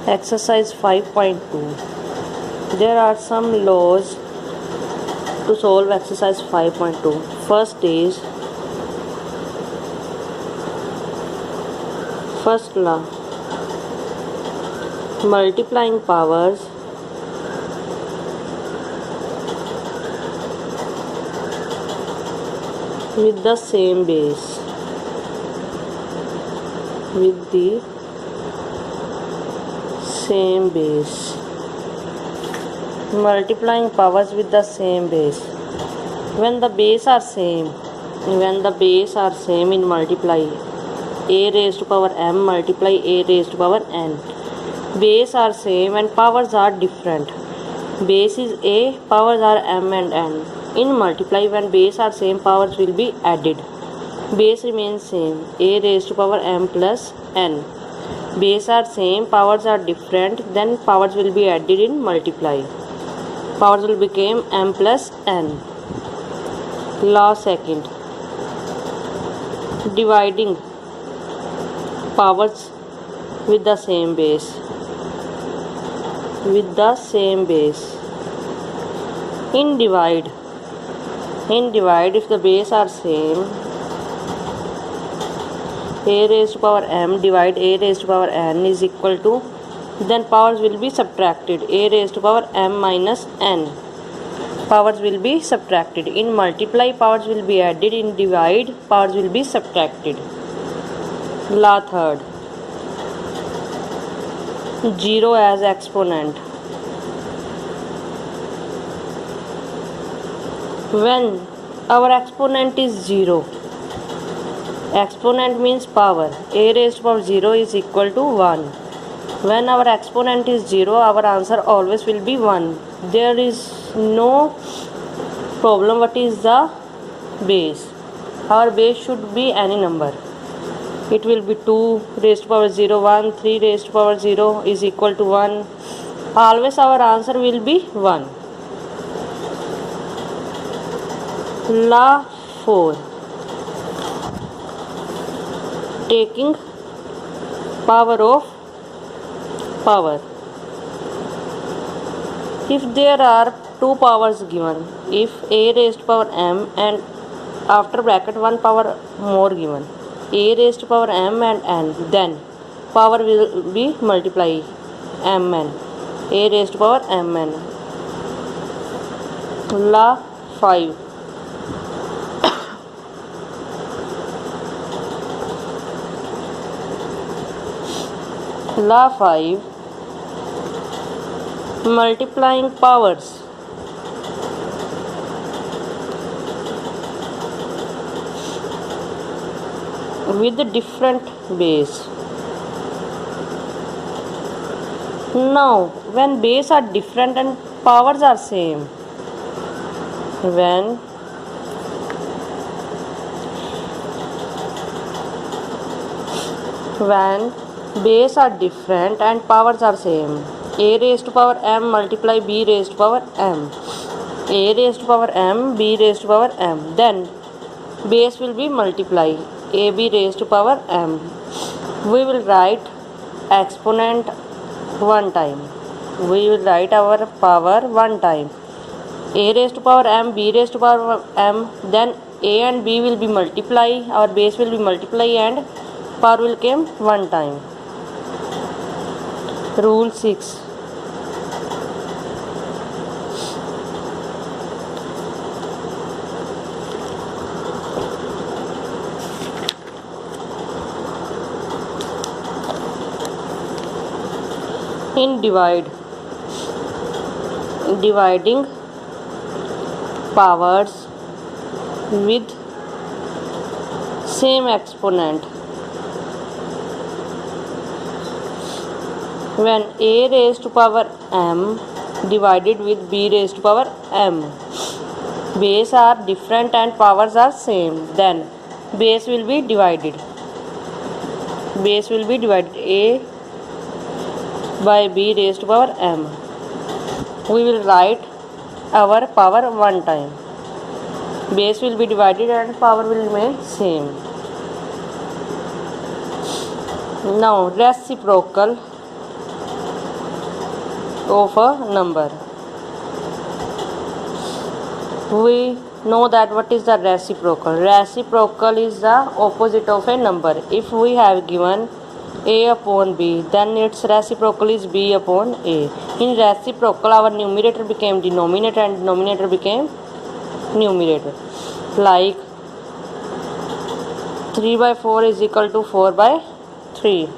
Exercise 5.2. There are some laws to solve exercise 5.2. First law, multiplying powers with the same base. Multiplying powers with the same base. When the base are same in multiply, a raised to power m multiply a raised to power n. Base are same and powers are different. Base is a, powers are m and n. In multiply, when base are same, powers will be added. Base remains same, a raised to power m plus n. Base are same, powers are different, then powers will be added in multiply. Powers will become m plus n. Law second, dividing powers with the same base. In divide, if the base are same, a raised to power m divide a raised to power n is equal to, then powers will be subtracted, a raised to power m minus n. Powers will be subtracted. In multiply, powers will be added. In divide, powers will be subtracted. Law third, 0 as exponent. When our exponent is 0, exponent means power, a raised to power 0 is equal to 1. When our exponent is 0, our answer always will be 1. There is no problem what is the base. Our base should be any number. It will be 2 raised to power 0, 1, 3 raised to power 0 is equal to 1. Always our answer will be 1. Law 4, taking power of power. If there are two powers given, if a raised to power m and after bracket one power more given, a raised to power m and n, then power will be multiply mn, a raised to power mn. Law 5, multiplying powers with a different base. Now, when base are different and powers are same, when base are different and powers are same, a raised to power m multiply b raised to power m, a raised to power m, b raised to power m, then base will be multiply ab raised to power m. We will write exponent one time. We will write our power one time. A raised to power m, b raised to power m, then a and b will be multiply, our base will be multiply and power will come one time. Rule 6. In dividing powers with same exponent. When a raised to power m divided with b raised to power m, base are different and powers are same, then base will be divided. A by b raised to power m. We will write our power one time. Base will be divided and power will remain same. Now reciprocal of a number. We know that what is the reciprocal. Reciprocal is the opposite of a number. If we have given a upon b, then its reciprocal is b upon a. In reciprocal, our numerator became denominator and denominator became numerator. Like 3 by 4 is equal to 4 by 3.